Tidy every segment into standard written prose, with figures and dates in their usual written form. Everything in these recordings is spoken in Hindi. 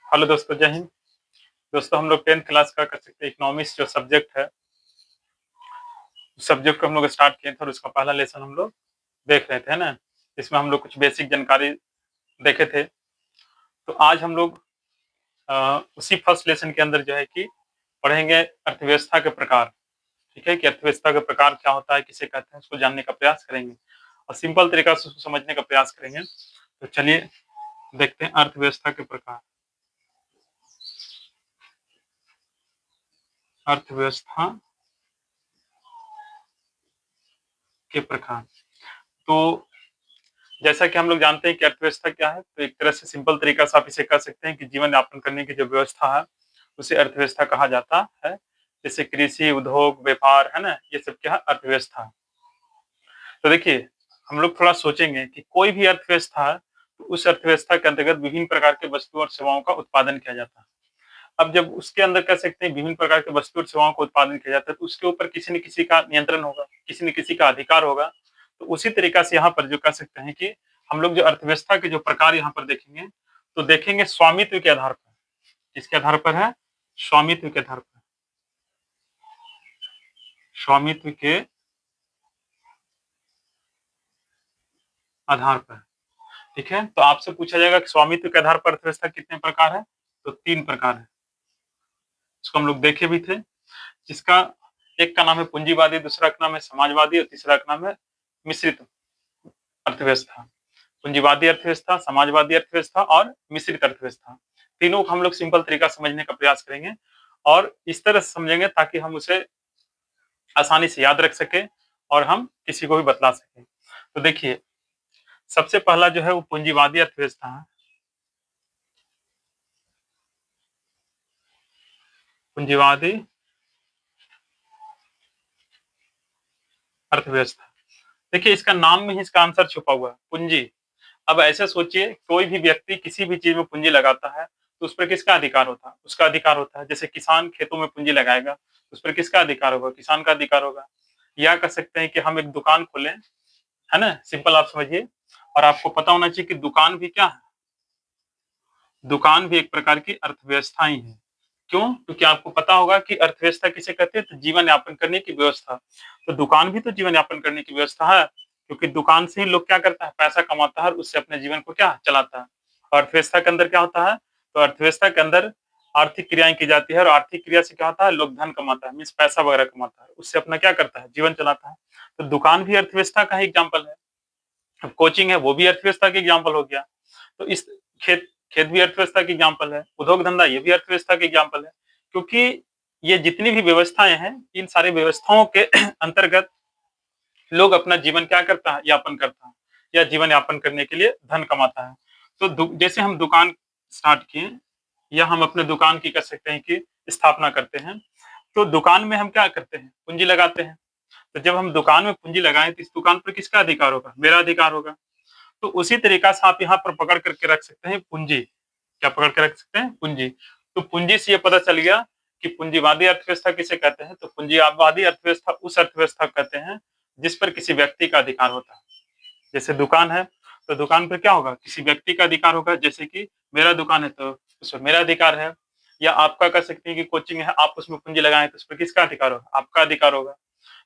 हेलो दोस्तों, जय हिंद। दोस्तों, हम लोग 10th क्लास का कर सकते हैं इकोनॉमिक्स जो सब्जेक्ट है, उस सब्जेक्ट को हम लोग स्टार्ट किए थे और उसका पहला लेसन हम लोग देख रहे थे, है ना। इसमें हम लोग कुछ बेसिक जानकारी देखे थे। तो आज हम लोग उसी फर्स्ट लेसन के अंदर जो है कि पढ़ेंगे अर्थव्यवस्था के प्रकार। ठीक है, कि अर्थव्यवस्था का प्रकार क्या होता है, किसे कहते हैं, उसको जानने का प्रयास करेंगे और सिंपल तरीका से उसको समझने का प्रयास करेंगे। तो चलिए देखते हैं अर्थव्यवस्था के प्रकार। अर्थव्यवस्था के प्रकार। तो जैसा कि हम लोग जानते हैं कि अर्थव्यवस्था क्या है, तो एक तरह से सिंपल तरीका से आप इसे कह सकते हैं कि जीवन यापन करने की जो व्यवस्था है, उसे अर्थव्यवस्था कहा जाता है। जैसे कृषि, उद्योग, व्यापार, है ना, ये सब क्या है, अर्थव्यवस्था है। तो देखिए, हम लोग थोड़ा सोचेंगे कि कोई भी अर्थव्यवस्था है, तो उस अर्थव्यवस्था के अंतर्गत विभिन्न प्रकार के वस्तु और सेवाओं का उत्पादन किया जाता है। अब जब उसके अंदर कह सकते हैं विभिन्न प्रकार के वस्तु और सेवाओं का उत्पादन किया जाता है, तो उसके ऊपर किसी न किसी का नियंत्रण होगा, किसी न किसी का अधिकार होगा। तो उसी तरीका से यहाँ पर जो कह सकते हैं कि हम लोग जो अर्थव्यवस्था के जो प्रकार यहाँ पर देखेंगे, तो देखेंगे स्वामित्व के आधार पर। किसके आधार पर है? स्वामित्व के आधार पर। स्वामित्व के आधार पर। ठीक है, तो आपसे पूछा जाएगा कि स्वामित्व के आधार पर अर्थव्यवस्था कितने प्रकार है? तो 3 प्रकार है। इसको हम लोग देखे भी थे, जिसका एक का नाम है पूंजीवादी, दूसरा का नाम है समाजवादी और तीसरा का नाम है मिश्रित अर्थव्यवस्था। पूंजीवादी अर्थव्यवस्था, समाजवादी अर्थव्यवस्था और मिश्रित अर्थव्यवस्था, तीनों को हम लोग सिंपल तरीका समझने का प्रयास करेंगे और इस तरह से समझेंगे ताकि हम उसे आसानी से याद रख सके और हम किसी को भी बतला सकें। तो देखिए, सबसे पहला जो है वो पूंजीवादी अर्थव्यवस्था है। पूंजीवादी अर्थव्यवस्था। देखिए, इसका नाम में ही इसका आंसर छुपा हुआ है, पूंजी। अब ऐसे सोचिए, कोई भी व्यक्ति किसी भी चीज में पूंजी लगाता है, तो उस पर किसका अधिकार होता है? उसका अधिकार होता है। जैसे किसान खेतों में पूंजी लगाएगा, तो उस पर किसका अधिकार होगा? किसान का अधिकार होगा। या कह सकते हैं कि हम एक दुकान खोलें, है ना, सिंपल आप समझिए। और आपको पता होना चाहिए कि दुकान भी क्या है? दुकान भी एक प्रकार की अर्थव्यवस्था ही है। क्यों? क्योंकि आपको पता होगा कि अर्थव्यवस्था किसे कहते हैं? तो जीवन यापन करने की व्यवस्था। तो दुकान भी तो जीवन यापन करने की व्यवस्था है, क्योंकि दुकान से ही लोग क्या करता है? पैसा कमाता है और उससे अपने जीवन को क्या चलाता है। और अर्थव्यवस्था के अंदर क्या होता है? तो अर्थव्यवस्था के अंदर आर्थिक क्रियाएं की जाती है और आर्थिक क्रिया से क्या होता है? लोग धन कमाता है, मीन्स पैसा वगैरह कमाता है, उससे अपना क्या करता है? जीवन चलाता है। तो दुकान भी अर्थव्यवस्था का ही एग्जाम्पल है। अब कोचिंग है, वो भी अर्थव्यवस्था की एग्जाम्पल हो गया। तो इस खेत खेत भी अर्थव्यवस्था की एग्जाम्पल है। उद्योग धंधा ये भी अर्थव्यवस्था की एग्जाम्पल है, क्योंकि ये जितनी भी व्यवस्थाएं हैं, इन सारी व्यवस्थाओं के अंतर्गत लोग अपना जीवन क्या करता है? यापन करता है, या जीवन यापन करने के लिए धन कमाता है। तो जैसे हम दुकान स्टार्ट किए, या हम अपने दुकान की कह सकते हैं कि स्थापना करते हैं, तो दुकान में हम क्या करते हैं? पूंजी लगाते हैं। तो जब हम दुकान में पूंजी लगाएं, तो इस दुकान पर किसका अधिकार होगा? मेरा अधिकार होगा। तो उसी तरीका से आप यहाँ पर पकड़ करके रख सकते हैं पूंजी। क्या पकड़ के रख सकते हैं? पूंजी। तो पूंजी से ये पता चल गया कि पूंजीवादी अर्थव्यवस्था किसे कहते हैं? तो पूंजीवादी अर्थव्यवस्था उस अर्थव्यवस्था कहते हैं जिस पर किसी व्यक्ति का अधिकार होता है। जैसे दुकान है, तो दुकान पर क्या होगा? किसी व्यक्ति का अधिकार होगा। जैसे कि मेरा दुकान है, तो उसमें मेरा अधिकार है। या आपका कह सकते हैं कि कोचिंग है, आप उसमें पूंजी लगाएं, तो उस पर किसका अधिकार होगा? आपका अधिकार होगा।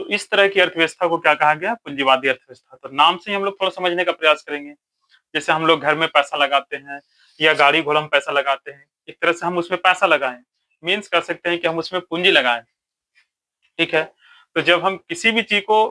तो इस तरह की अर्थव्यवस्था को क्या कहा गया? पूंजीवादी अर्थव्यवस्था। तो नाम से ही हम लोग थोड़ा समझने का प्रयास करेंगे। जैसे हम लोग घर में पैसा लगाते हैं, या गाड़ी घोड़ा में पैसा लगाते हैं, एक तरह से हम उसमें पैसा लगाएं, मीन्स कर सकते हैं कि हम उसमें पूंजी लगाएं। ठीक है, तो जब हम किसी भी चीज को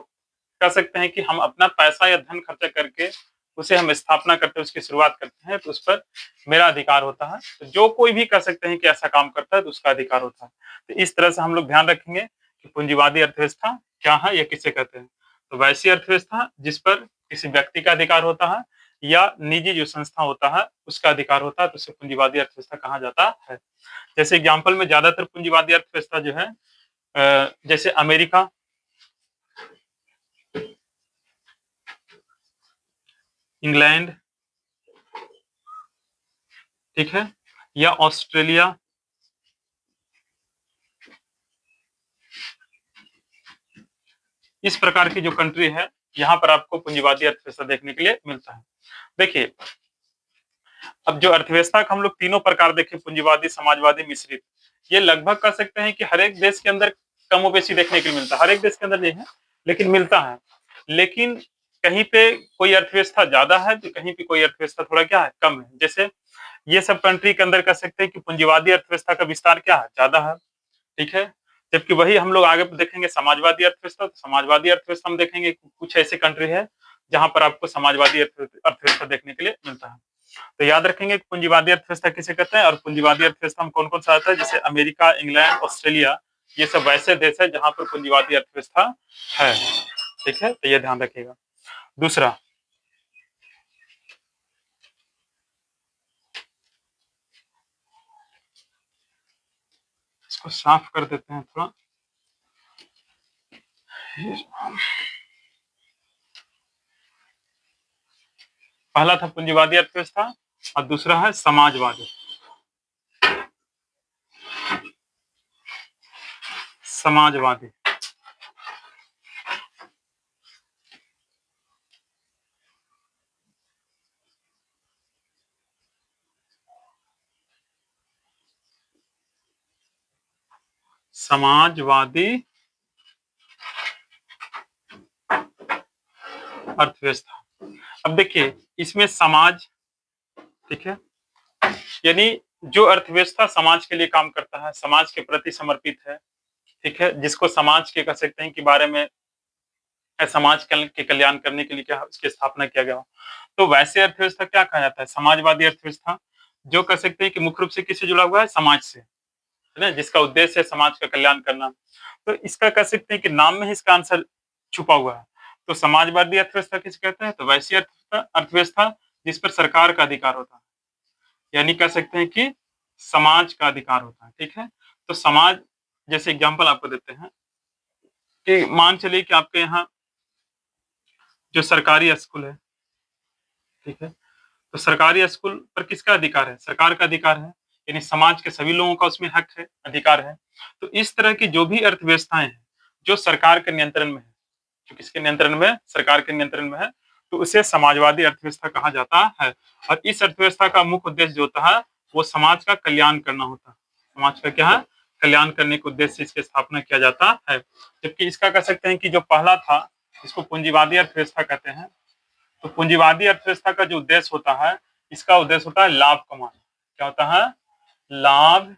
कह सकते हैं कि हम अपना पैसा या धन खर्चा करके उसे हम स्थापना करते हैं, उसकी शुरुआत करते हैं, तो उस पर मेरा अधिकार होता है। तो जो कोई भी कह सकते हैं कि ऐसा काम करता है, तो उसका अधिकार होता है। तो इस तरह से हम लोग ध्यान रखेंगे कि पूंजीवादी अर्थव्यवस्था क्या है या किसे कहते हैं। तो वैसी अर्थव्यवस्था जिस पर किसी व्यक्ति का अधिकार होता है, या निजी जो संस्था होता है उसका अधिकार होता है, तो उसे पूंजीवादी अर्थव्यवस्था कहा जाता है। जैसे एग्जाम्पल में ज्यादातर पूंजीवादी अर्थव्यवस्था जो है, जैसे अमेरिका, इंग्लैंड, ठीक है, या ऑस्ट्रेलिया, इस प्रकार की जो कंट्री है, यहाँ पर आपको पूंजीवादी अर्थव्यवस्था देखने के लिए मिलता है। देखिए, अब जो अर्थव्यवस्था का हम लोग तीनों प्रकार देखें, पूंजीवादी, समाजवादी, मिश्रित, ये लगभग कह सकते हैं कि हर एक देश के अंदर कमोबेशी देखने को मिलता है। हर एक देश के अंदर नहीं है, लेकिन मिलता है। लेकिन कहीं पे कोई अर्थव्यवस्था ज्यादा है, तो कहीं पे कोई अर्थव्यवस्था थोड़ा क्या है, कम है। जैसे ये सब कंट्री के अंदर कह सकते हैं कि पूंजीवादी अर्थव्यवस्था का विस्तार क्या है, ज्यादा है, ठीक है। जबकि वही हम लोग आगे देखेंगे समाजवादी अर्थव्यवस्था, तो समाजवादी अर्थव्यवस्था हम देखेंगे कुछ ऐसे कंट्री है जहां पर आपको समाजवादी अर्थव्यवस्था देखने के लिए मिलता है। तो याद रखेंगे कि पूंजीवादी अर्थव्यवस्था किसे कहते हैं, और पूंजीवादी अर्थव्यवस्था में कौन कौन सा आता है, जैसे अमेरिका, इंग्लैंड, ऑस्ट्रेलिया, ये सब वैसे देश है जहां पर पूंजीवादी अर्थव्यवस्था है, ठीक है। तो ये ध्यान रखिएगा। दूसरा, इसको साफ कर देते हैं थोड़ा। पहला था पूंजीवादी अर्थव्यवस्था और दूसरा है समाजवादी। समाजवादी, समाजवादी अर्थव्यवस्था। अब देखिए इसमें समाज, ठीक है, यानी जो अर्थव्यवस्था समाज के लिए काम करता है, समाज के प्रति समर्पित है, ठीक है, जिसको समाज के कह सकते हैं कि बारे में समाज के कल्याण करने के लिए क्या उसकी स्थापना किया गया हो, तो वैसे अर्थव्यवस्था क्या कहा जाता है, समाजवादी अर्थव्यवस्था, जो कह सकते हैं कि मुख्य रूप से किससे जुड़ा हुआ है, समाज से, है ना, जिसका उद्देश्य है समाज का कल्याण करना। तो इसका कह सकते हैं कि नाम में ही इसका आंसर छुपा हुआ है। तो समाजवादी अर्थव्यवस्था किसे कहते हैं, तो वैसी अर्थव्यवस्था जिस पर सरकार का अधिकार होता है, यानी कह सकते हैं कि समाज का अधिकार होता है, ठीक है। तो समाज, जैसे एग्जांपल आपको देते हैं कि मान चलिए कि आपके यहाँ जो सरकारी स्कूल है, ठीक है, तो सरकारी स्कूल पर किसका अधिकार है, सरकार का अधिकार है, यानी समाज के सभी लोगों का उसमें हक है, अधिकार है। तो इस तरह की जो भी अर्थव्यवस्थाएं हैं जो सरकार के नियंत्रण में है, जो किसके नियंत्रण में है, सरकार के नियंत्रण में है, तो उसे समाजवादी अर्थव्यवस्था कहा जाता है। और इस अर्थव्यवस्था का मुख्य उद्देश्य जो होता है वो समाज का कल्याण करना होता है। समाज का क्या है, कल्याण करने के उद्देश्य से इसकी स्थापना किया जाता है। जबकि इसका कह सकते हैं कि जो पहला था, इसको पूंजीवादी अर्थव्यवस्था कहते हैं। तो पूंजीवादी अर्थव्यवस्था का जो उद्देश्य होता है, इसका उद्देश्य होता है लाभ कमाना। क्या होता है, लाभ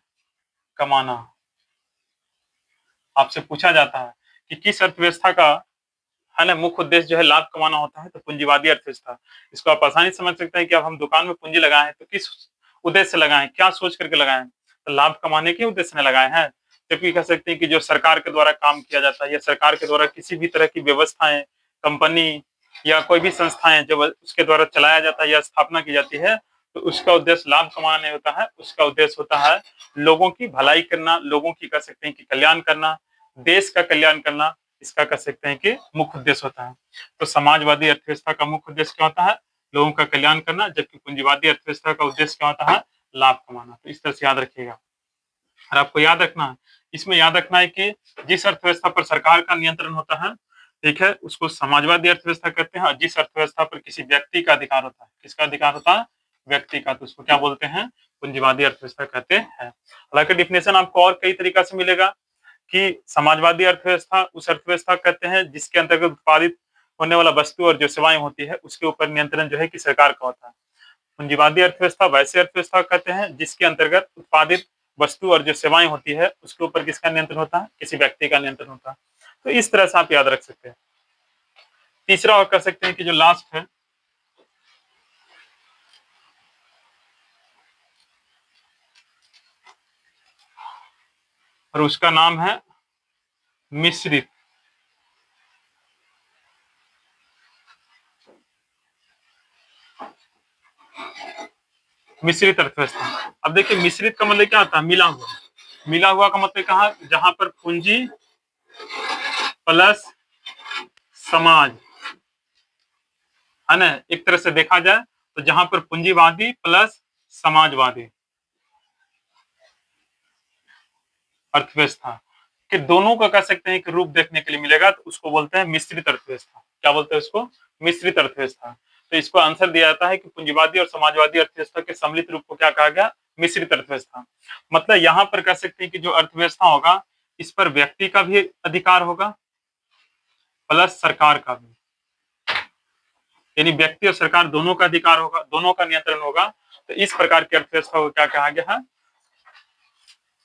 कमाना। आपसे पूछा जाता है कि किस अर्थव्यवस्था का, है ना, मुख्य उद्देश्य जो है लाभ कमाना होता है, तो पूंजीवादी अर्थव्यवस्था। इसको आप आसानी से समझ सकते हैं कि अब हम दुकान में पूंजी लगाए हैं तो किस उद्देश्य से लगाए, क्या सोच करके लगाए हैं, तो लाभ कमाने के उद्देश्य से लगाए हैं। जबकि कह सकते हैं कि जो सरकार के द्वारा काम किया जाता है या सरकार के द्वारा किसी भी तरह की व्यवस्थाएं, कंपनी या कोई भी संस्थाएं जब उसके द्वारा चलाया जाता है या स्थापना की जाती है, तो उसका उद्देश्य लाभ कमाना नहीं होता है, उसका उद्देश्य होता है लोगों की भलाई करना, लोगों की कह सकते हैं कि कल्याण करना, देश का कल्याण करना, इसका कह सकते हैं कि मुख्य उद्देश्य होता है। तो समाजवादी अर्थव्यवस्था का मुख्य उद्देश्य क्या होता है, लोगों का कल्याण करना, जबकि पूंजीवादी अर्थव्यवस्था का उद्देश्य क्या होता है, लाभ कमाना। तो इस तरह से याद रखिएगा। और आपको याद रखना है, इसमें याद रखना है कि जिस अर्थव्यवस्था पर सरकार का नियंत्रण होता है, ठीक है, उसको समाजवादी अर्थव्यवस्था कहते हैं। और जिस अर्थव्यवस्था पर किसी व्यक्ति का अधिकार होता है, किसका अधिकार होता है, व्यक्ति का, तो उसको क्या बोलते हैं, पूंजीवादी अर्थव्यवस्था कहते हैं। हालांकि डिफिनेशन आपको और कई तरीका से मिलेगा कि समाजवादी अर्थव्यवस्था उस अर्थव्यवस्था कहते हैं जिसके अंतर्गत उत्पादित होने वाला वस्तु और जो सेवाएं होती है उसके ऊपर नियंत्रण जो है कि सरकार का होता है। पूंजीवादी अर्थव्यवस्था वैसे अर्थव्यवस्था कहते हैं जिसके अंतर्गत उत्पादित वस्तु और जो सेवाएं होती है उसके ऊपर किसका नियंत्रण होता है, किसी व्यक्ति का नियंत्रण होता है। तो इस तरह से आप याद रख सकते हैं। तीसरा और कह सकते हैं कि जो लास्ट है, और उसका नाम है मिश्रित, मिश्रित अर्थव्यवस्था। अब देखिए मिश्रित का मतलब क्या होता है, मिला हुआ। मिला हुआ का मतलब कहा, जहां पर पूंजी प्लस समाज, है ना, एक तरह से देखा जाए तो जहां पर पूंजीवादी प्लस समाजवादी अर्थव्यवस्था के दोनों का कह सकते हैं कि रूप देखने के लिए मिलेगा, तो उसको बोलते हैं मिश्रित अर्थव्यवस्था। क्या बोलते हैं उसको, मिश्रित अर्थव्यवस्था। तो इसको आंसर दिया जाता है कि पूंजीवादी और समाजवादी अर्थव्यवस्था के सम्मिलित रूप को क्या कहा गया? मिश्रित अर्थव्यवस्था। मतलब यहाँ पर कह सकते हैं कि जो अर्थव्यवस्था होगा, इस पर व्यक्ति का भी अधिकार होगा प्लस सरकार का भी, यानी व्यक्ति और सरकार दोनों का अधिकार होगा, दोनों का नियंत्रण होगा। तो इस प्रकार की अर्थव्यवस्था को क्या कहा गया है?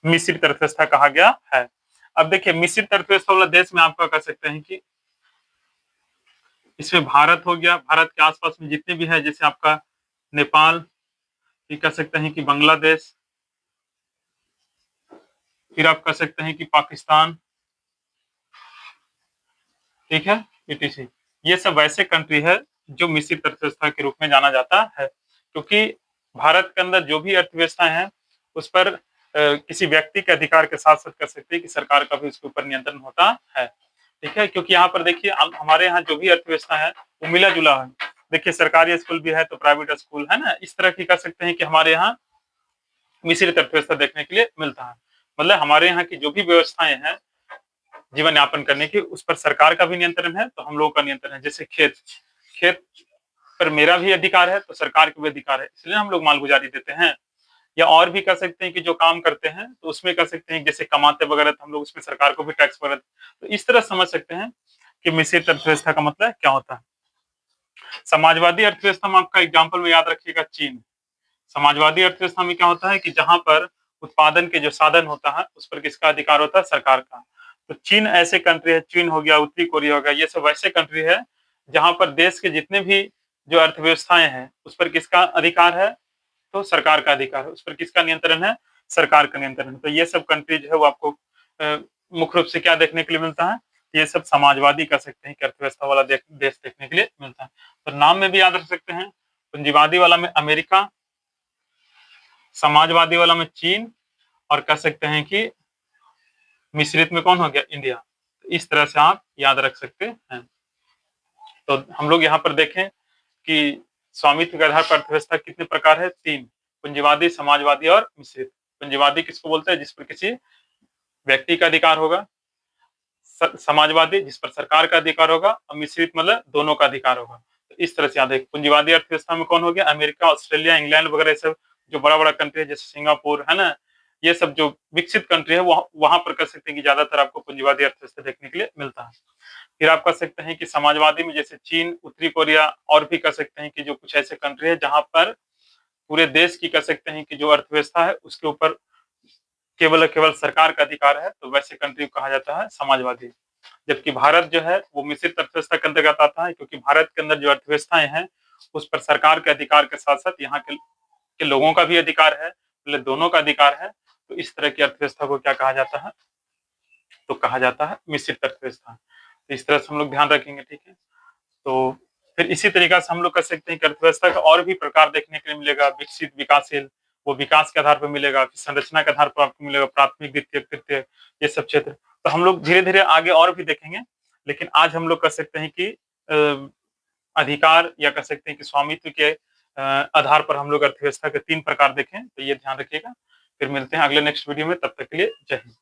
मिश्रित अर्थव्यवस्था कहा गया है। अब देखिए मिश्रित अर्थव्यवस्था वाला देश में आपका कह सकते हैं कि इसमें भारत हो गया, भारत के आसपास में जितने भी है, जैसे आपका नेपाल, ये कह सकते हैं कि बांग्लादेश, फिर आप कह सकते हैं कि पाकिस्तान, ठीक है, ईटीसी। ये सब वैसे कंट्री है जो मिश्रित अर्थव्यवस्था के रूप में जाना जाता है, क्योंकि भारत के अंदर जो भी अर्थव्यवस्थाएं हैं उस पर किसी व्यक्ति के अधिकार के साथ साथ कह सकते हैं कि सरकार का भी उसके ऊपर नियंत्रण होता है, ठीक है। क्योंकि यहाँ पर देखिए हमारे यहाँ जो भी अर्थव्यवस्था है वो मिला जुला है। देखिए सरकारी स्कूल भी है तो प्राइवेट स्कूल है ना, इस तरह की कह सकते हैं कि हमारे यहाँ मिश्रित अर्थव्यवस्था देखने के लिए मिलता है। मतलब हमारे यहाँ की जो भी व्यवस्थाएं हैं जीवन यापन करने की, उस पर सरकार का भी नियंत्रण है तो हम लोगों का नियंत्रण है। जैसे खेत खेत पर मेरा भी अधिकार है तो सरकार का भी अधिकार है, इसलिए हम लोग मालगुजारी देते हैं। या और भी कह सकते हैं कि जो काम करते हैं तो उसमें कह सकते हैं जैसे कमाते वगैरह तो हम लोग उसमें सरकार को भी टैक्स वगैरह, तो इस तरह समझ सकते हैं कि मिश्रित अर्थव्यवस्था का मतलब क्या होता है। समाजवादी अर्थव्यवस्था में आपका एग्जाम्पल में याद रखिएगा चीन। समाजवादी अर्थव्यवस्था में क्या होता है कि जहां पर उत्पादन के जो साधन होता है उस पर किसका अधिकार होता है? सरकार का। तो चीन ऐसे कंट्री है, चीन हो गया, उत्तरी कोरिया हो गया, ये सब ऐसे कंट्री है जहां पर देश के जितने भी जो अर्थव्यवस्थाएं हैं उस पर किसका अधिकार है? तो सरकार का अधिकार है। उस पर किसका नियंत्रण है? सरकार का नियंत्रण है। तो ये सब कंट्री जो है वो आपको मुख्य रूप से क्या देखने के लिए मिलता है? ये सब समाजवादी कह सकते हैं कि अर्थव्यवस्था वाला देश देखने के लिए मिलता है। तो नाम में भी याद रख सकते हैं, पूंजीवादी वाला में अमेरिका, समाजवादी वाला में चीन, और कह सकते हैं कि मिश्रित में कौन हो गया? इंडिया। तो इस तरह से आप याद रख सकते हैं। तो हम लोग यहाँ पर देखें कि स्वामित्व के आधार पर अर्थव्यवस्था कितने प्रकार है? 3, पूंजीवादी, समाजवादी और मिश्रित। पूंजीवादी किसको बोलते हैं? जिस पर किसी व्यक्ति का अधिकार होगा। समाजवादी जिस पर सरकार का अधिकार होगा, और मिश्रित मतलब दोनों का अधिकार होगा। तो इस तरह से याद है। पूंजीवादी अर्थव्यवस्था में कौन हो गया? अमेरिका, ऑस्ट्रेलिया, इंग्लैंड वगैरह सब जो बड़ा बड़ा कंट्री है, जैसे सिंगापुर है ना, ये सब जो विकसित कंट्री है वहां पर कह सकते हैं कि ज्यादातर आपको पूंजीवादी अर्थव्यवस्था देखने के लिए मिलता है। फिर आप कह सकते हैं कि समाजवादी में जैसे चीन, उत्तरी कोरिया, और भी कह सकते हैं कि जो कुछ ऐसे कंट्री है जहां पर पूरे देश की कह सकते हैं कि जो अर्थव्यवस्था है उसके ऊपर केवल और केवल सरकार का अधिकार है, तो वैसे कंट्री को कहा जाता है समाजवादी। जबकि भारत जो है वो मिश्रित अर्थव्यवस्था के अंतर्गत आता है, क्योंकि भारत के अंदर जो अर्थव्यवस्थाएं हैं उस पर सरकार के अधिकार के साथ साथ यहाँ के लोगों का भी अधिकार है, मतलब दोनों का अधिकार है। तो इस तरह की अर्थव्यवस्था को क्या कहा जाता है? तो कहा जाता है मिश्रित अर्थव्यवस्था। तो इस तरह से हम लोग ध्यान रखेंगे, ठीक है। तो फिर इसी तरीका से हम लोग कह सकते हैं कि अर्थव्यवस्था का और भी प्रकार देखने के लिए मिलेगा। विकसित, विकासशील, वो विकास के आधार पर मिलेगा, फिर संरचना के आधार पर आपको मिलेगा प्राथमिक, द्वितीय, तृतीय, ये सब क्षेत्र। तो हम लोग धीरे धीरे आगे और भी देखेंगे, लेकिन आज हम लोग कह सकते हैं कि अधिकार या कह सकते हैं कि स्वामित्व के आधार पर हम लोग अर्थव्यवस्था के 3 प्रकार देखें। तो ये ध्यान रखिएगा। फिर मिलते हैं अगले नेक्स्ट वीडियो में, तब तक के लिए जय हिंद।